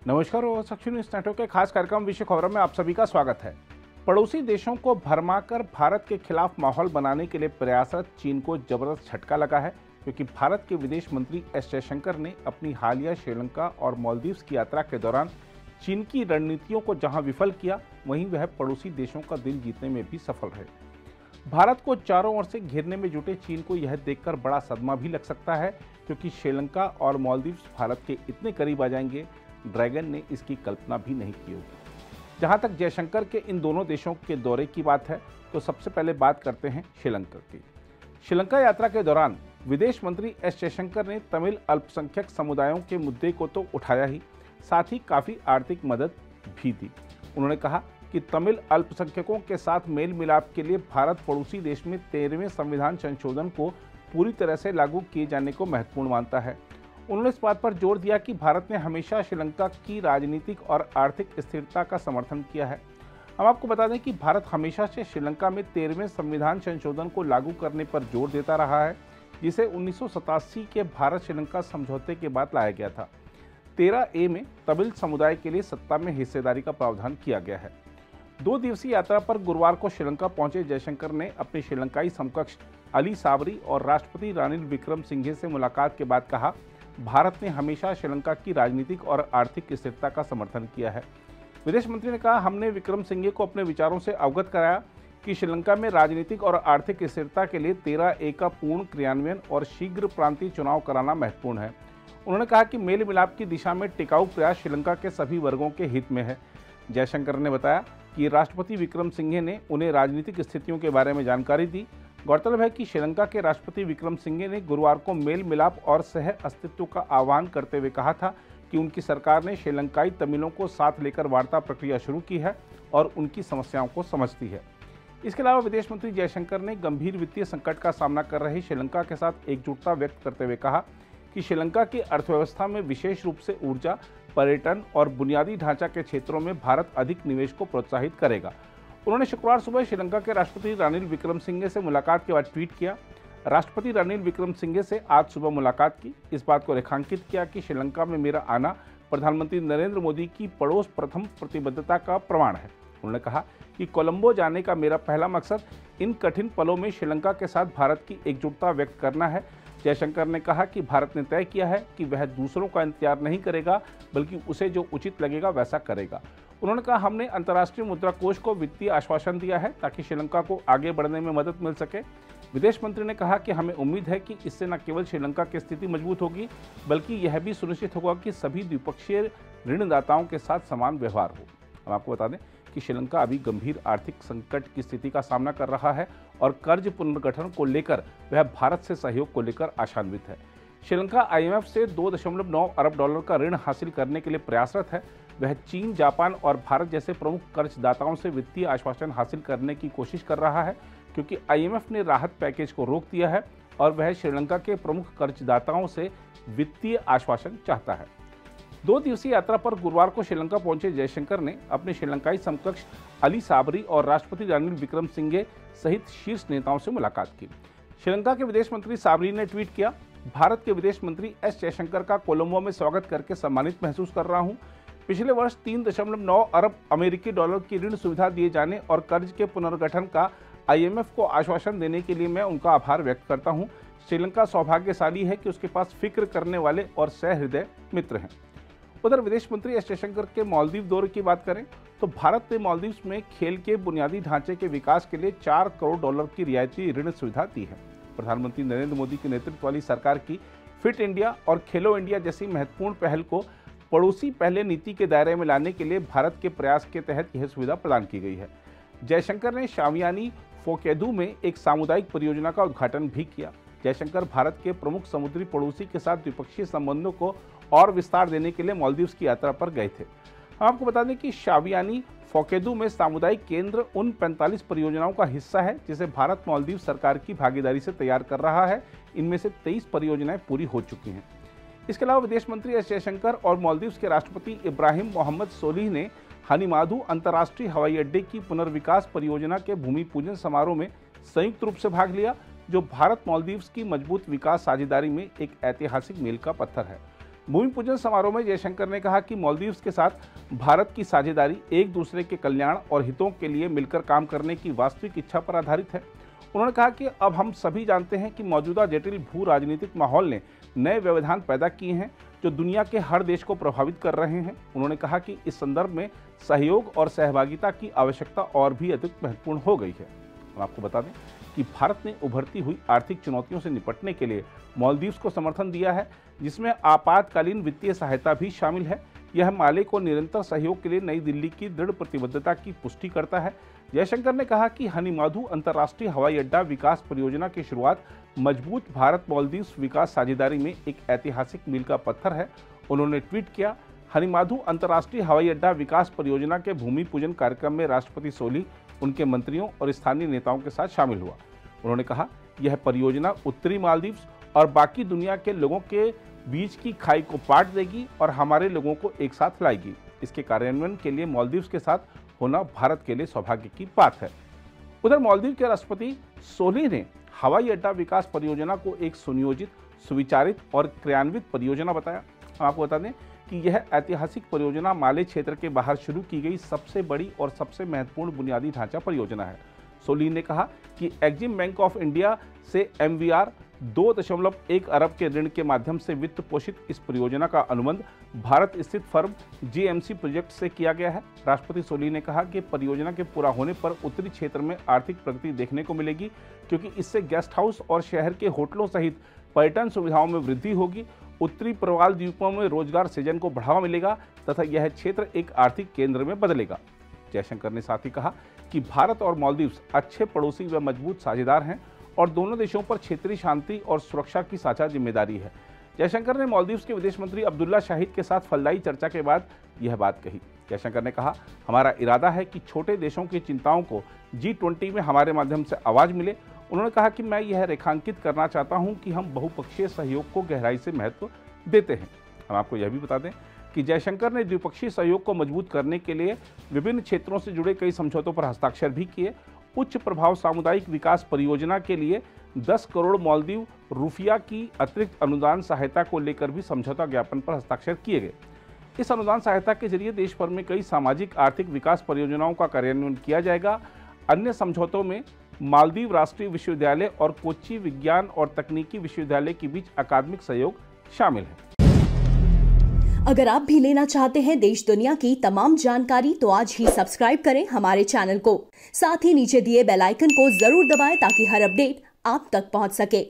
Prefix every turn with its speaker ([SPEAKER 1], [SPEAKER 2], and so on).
[SPEAKER 1] नमस्कार और सक्षम न्यूज नेटवर्क के खास कार्यक्रम विश्व खबरों में आप सभी का स्वागत है। पड़ोसी देशों को भरमाकर भारत के खिलाफ माहौल बनाने के लिए प्रयासरत चीन को जबरदस्त झटका लगा है, क्योंकि भारत के विदेश मंत्री एस जयशंकर ने अपनी हालिया श्रीलंका और मालदीव्स की यात्रा के दौरान चीन की रणनीतियों को जहां विफल किया, वहीं वह पड़ोसी देशों का दिल जीतने में भी सफल रहे। भारत को चारों ओर से घेरने में जुटे चीन को यह देखकर बड़ा सदमा भी लग सकता है, क्योंकि श्रीलंका और मालदीव्स भारत के इतने करीब आ जाएंगे, ड्रैगन ने इसकी कल्पना भी नहीं की होगी। जहां तक जयशंकर के इन दोनों देशों के दौरे की बात है, तो सबसे पहले बात करते हैं श्रीलंका की। श्रीलंका यात्रा के दौरान विदेश मंत्री एस जयशंकर ने तमिल अल्पसंख्यक समुदायों के मुद्दे को तो उठाया ही, साथ ही काफ़ी आर्थिक मदद भी दी। उन्होंने कहा कि तमिल अल्पसंख्यकों के साथ मेल मिलाप के लिए भारत पड़ोसी देश में 13वें संविधान संशोधन को पूरी तरह से लागू किए जाने को महत्वपूर्ण मानता है। उन्होंने इस बात पर जोर दिया कि भारत ने हमेशा श्रीलंका की राजनीतिक और आर्थिक स्थिरता का समर्थन किया है। हम आपको बता दें कि भारत हमेशा से श्रीलंका में 13वें संविधान संशोधन को लागू करने पर जोर देता रहा है, जिसे 1987 के भारत श्रीलंका समझौते के बाद लाया गया था। 13A में तमिल समुदाय के लिए सत्ता में हिस्सेदारी का प्रावधान किया गया है। 2 दिवसीय यात्रा पर गुरुवार को श्रीलंका पहुंचे जयशंकर ने अपने श्रीलंकाई समकक्ष अली साबरी और राष्ट्रपति रानिल विक्रमसिंघे से मुलाकात के बाद कहा, भारत ने हमेशा श्रीलंका की राजनीतिक और आर्थिक स्थिरता का समर्थन किया है। विदेश मंत्री ने कहा, हमने विक्रमसिंघे को अपने विचारों से अवगत कराया कि श्रीलंका में राजनीतिक और आर्थिक स्थिरता के लिए 13A का पूर्ण क्रियान्वयन और शीघ्र प्रांतीय चुनाव कराना महत्वपूर्ण है। उन्होंने कहा कि मेल मिलाप की दिशा में टिकाऊ प्रयास श्रीलंका के सभी वर्गों के हित में है। जयशंकर ने बताया कि राष्ट्रपति विक्रमसिंघे ने उन्हें राजनीतिक स्थितियों के बारे में जानकारी दी। गौरतलब है कि श्रीलंका के राष्ट्रपति विक्रमसिंघे ने गुरुवार को मेल मिलाप और सह अस्तित्व का आह्वान करते हुए कहा था कि उनकी सरकार ने श्रीलंकाई तमिलों को साथ लेकर वार्ता प्रक्रिया शुरू की है और उनकी समस्याओं को समझती है। इसके अलावा विदेश मंत्री जयशंकर ने गंभीर वित्तीय संकट का सामना कर रही श्रीलंका के साथ एकजुटता व्यक्त करते हुए कहा कि श्रीलंका की अर्थव्यवस्था में विशेष रूप से ऊर्जा, पर्यटन और बुनियादी ढांचा के क्षेत्रों में भारत अधिक निवेश को प्रोत्साहित करेगा। उन्होंने शुक्रवार सुबह श्रीलंका के राष्ट्रपति रानिल विक्रमसिंघे से मुलाकात के बाद ट्वीट किया, राष्ट्रपति रानिल विक्रमसिंघे से आज सुबह मुलाकात की, इस बात को रेखांकित किया कि श्रीलंका में मेरा आना प्रधानमंत्री नरेंद्र मोदी की पड़ोस प्रथम प्रतिबद्धता का प्रमाण है। उन्होंने कहा कि कोलंबो जाने का मेरा पहला मकसद इन कठिन पलों में श्रीलंका के साथ भारत की एकजुटता व्यक्त करना है। जयशंकर ने कहा कि भारत ने तय किया है कि वह दूसरों का इंतजार नहीं करेगा, बल्कि उसे जो उचित लगेगा वैसा करेगा। उन्होंने कहा, हमने अंतर्राष्ट्रीय मुद्रा कोष को वित्तीय आश्वासन दिया है ताकि श्रीलंका को आगे बढ़ने में मदद मिल सके। विदेश मंत्री ने कहा कि हमें उम्मीद है कि इससे न केवल श्रीलंका की स्थिति मजबूत होगी, बल्कि यह भी सुनिश्चित होगा कि सभी द्विपक्षीय ऋणदाताओं के साथ समान व्यवहार हो। हम आपको बता दें कि श्रीलंका अभी गंभीर आर्थिक संकट की स्थिति का सामना कर रहा है और कर्ज पुनर्गठन को लेकर वह भारत से सहयोग को लेकर आशान्वित है। श्रीलंका IMF से $2.9 अरब का ऋण हासिल करने के लिए प्रयासरत है। वह चीन, जापान और भारत जैसे प्रमुख कर्जदाताओं से वित्तीय आश्वासन हासिल करने की कोशिश कर रहा है, क्योंकि IMF ने राहत पैकेज को रोक दिया है और वह श्रीलंका के प्रमुख कर्जदाताओं से वित्तीय आश्वासन चाहता है। 2 दिवसीय यात्रा पर गुरुवार को श्रीलंका पहुंचे जयशंकर ने अपने श्रीलंकाई समकक्ष अली साबरी और राष्ट्रपति रानिल विक्रमसिंघे सहित शीर्ष नेताओं से मुलाकात की। श्रीलंका के विदेश मंत्री साबरी ने ट्वीट किया, भारत के विदेश मंत्री एस जयशंकर का कोलंबो में स्वागत करके सम्मानित महसूस कर रहा हूं। पिछले वर्ष $3.9 अरब की ऋण सुविधा दिए जाने और कर्ज के पुनर्गठन का IMF को आश्वासन देने के लिए मैं उनका आभार व्यक्त करता हूं। श्रीलंका सौभाग्यशाली है कि उसके पास फिक्र करने वाले और सहृदय मित्र हैं। उधर विदेश मंत्री एस जयशंकर के मालदीव दौरे की बात करें तो भारत ने मालदीव्स में खेल के बुनियादी ढांचे के विकास के लिए $4 करोड़ की रियायती ऋण सुविधा दी है। प्रधानमंत्री नरेंद्र मोदी के नेतृत्व वाली सरकार की फिट इंडिया और खेलो इंडिया जैसी महत्वपूर्ण पहल को पड़ोसी पहले नीति के दायरे में लाने के लिए भारत के प्रयास के तहत यह सुविधा प्रदान की गई है। जयशंकर ने शावियानी फोकेदू में एक सामुदायिक परियोजना का उद्घाटन भी किया। जयशंकर भारत के प्रमुख समुद्री पड़ोसी के साथ द्विपक्षीय संबंधों को और विस्तार देने के लिए मालदीव्स की यात्रा पर गए थे। हम आपको बता दें कि शावियानी फोकेदू में सामुदायिक केंद्र उन 45 परियोजनाओं का हिस्सा है जिसे भारत मालदीव सरकार की भागीदारी से तैयार कर रहा है। इनमें से 23 परियोजनाएं पूरी हो चुकी हैं। इसके अलावा विदेश मंत्री एस जयशंकर और मालदीव्स के राष्ट्रपति इब्राहिम मोहम्मद सोलिह ने हनीमाधु अंतर्राष्ट्रीय हवाई अड्डे की पुनर्विकास परियोजना के भूमि पूजन समारोह में संयुक्त रूप से भाग लिया, जो भारत मालदीव्स की मजबूत विकास साझेदारी में एक ऐतिहासिक मील का पत्थर है। भूमि पूजन समारोह में जयशंकर ने कहा कि मालदीव्स के साथ भारत की साझेदारी एक दूसरे के कल्याण और हितों के लिए मिलकर काम करने की वास्तविक इच्छा पर आधारित है। उन्होंने कहा कि अब हम सभी जानते हैं कि मौजूदा जटिल भू राजनीतिक माहौल ने नए व्यवधान पैदा किए हैं जो दुनिया के हर देश को प्रभावित कर रहे हैं। उन्होंने कहा कि इस संदर्भ में सहयोग और सहभागिता की आवश्यकता और भी अधिक महत्वपूर्ण हो गई है। हम आपको बता दें कि भारत ने उभरती हुई आर्थिक चुनौतियों से निपटने के लिए मालदीव्स को समर्थन दिया है, जिसमें आपातकालीन वित्तीय सहायता भी शामिल है। यह माले को निरंतर सहयोग के लिए नई दिल्ली की दृढ़ प्रतिबद्धता की पुष्टि करता है। जयशंकर ने कहा कि हनीमाधु अंतर्राष्ट्रीय हवाई अड्डा विकास परियोजना की शुरुआत मजबूत भारत मालदीव्स विकास साझेदारी में एक ऐतिहासिक मील का पत्थर है। उन्होंने ट्वीट किया, हनीमाधु अंतर्राष्ट्रीय हवाई अड्डा विकास परियोजना के भूमि पूजन कार्यक्रम में राष्ट्रपति सोलिह, उनके मंत्रियों और स्थानीय नेताओं के साथ शामिल हुआ। उन्होंने कहा, यह परियोजना उत्तरी मालदीव्स और बाकी दुनिया के लोगों के बीच की खाई को पाट देगी और हमारे लोगों को एक साथ लाएगी। इसके कार्यान्वयन के लिए मालदीव्स के साथ होना भारत के लिए सौभाग्य की बात है। उधर मालदीव के राष्ट्रपति सोलिह ने हवाई अड्डा विकास परियोजना को एक सुनियोजित, सुविचारित और क्रियान्वित परियोजना बताया। हम आपको बता दें कि यह ऐतिहासिक परियोजना माले क्षेत्र के बाहर शुरू की गई सबसे बड़ी और सबसे महत्वपूर्ण बुनियादी ढांचा परियोजना है। सोलिह ने कहा कि एग्जिम बैंक ऑफ इंडिया से MVR 2.1 अरब के ऋण के माध्यम से वित्त पोषित इस परियोजना का अनुबंध भारत स्थित फर्म GMC प्रोजेक्ट से किया गया है। राष्ट्रपति सोलिह ने कहा कि परियोजना के पूरा होने पर उत्तरी क्षेत्र में आर्थिक प्रगति देखने को मिलेगी, क्योंकि इससे गेस्ट हाउस और शहर के होटलों सहित पर्यटन सुविधाओं में वृद्धि होगी। उत्तरी प्रवाल द्वीपों में रोजगार सृजन को बढ़ावा मिलेगा तथा यह क्षेत्र एक आर्थिक केंद्र में बदलेगा। जयशंकर ने साथ ही कहा कि भारत और मालदीव्स अच्छे पड़ोसी व मजबूत साझेदार हैं और दोनों देशों पर क्षेत्रीय शांति और सुरक्षा की साझा जिम्मेदारी है। जयशंकर ने मालदीव्स के विदेश मंत्री अब्दुल्ला शाहिद के साथ फलदायी चर्चा के बाद यह बात कही। जयशंकर ने कहा, हमारा इरादा है कि छोटे देशों की चिंताओं को G20 में हमारे माध्यम से आवाज मिले। उन्होंने कहा कि मैं यह रेखांकित करना चाहता हूं कि हम बहुपक्षीय सहयोग को गहराई से महत्व देते हैं। हम आपको यह भी बता दें कि जयशंकर ने द्विपक्षीय सहयोग को मजबूत करने के लिए विभिन्न क्षेत्रों से जुड़े कई समझौतों पर हस्ताक्षर भी किए। उच्च प्रभाव सामुदायिक विकास परियोजना के लिए 10 करोड़ मालदीव रुपया की अतिरिक्त अनुदान सहायता को लेकर भी समझौता ज्ञापन पर हस्ताक्षर किए गए। इस अनुदान सहायता के जरिए देश भर में कई सामाजिक आर्थिक विकास परियोजनाओं का कार्यान्वयन किया जाएगा। अन्य समझौतों में मालदीव राष्ट्रीय विश्वविद्यालय और कोच्चि विज्ञान और तकनीकी विश्वविद्यालय के बीच अकादमिक सहयोग शामिल है।
[SPEAKER 2] अगर आप भी लेना चाहते हैं देश दुनिया की तमाम जानकारी तो आज ही सब्सक्राइब करें हमारे चैनल को। साथ ही नीचे दिए बेल आइकन को जरूर दबाएं ताकि हर अपडेट आप तक पहुंच सके।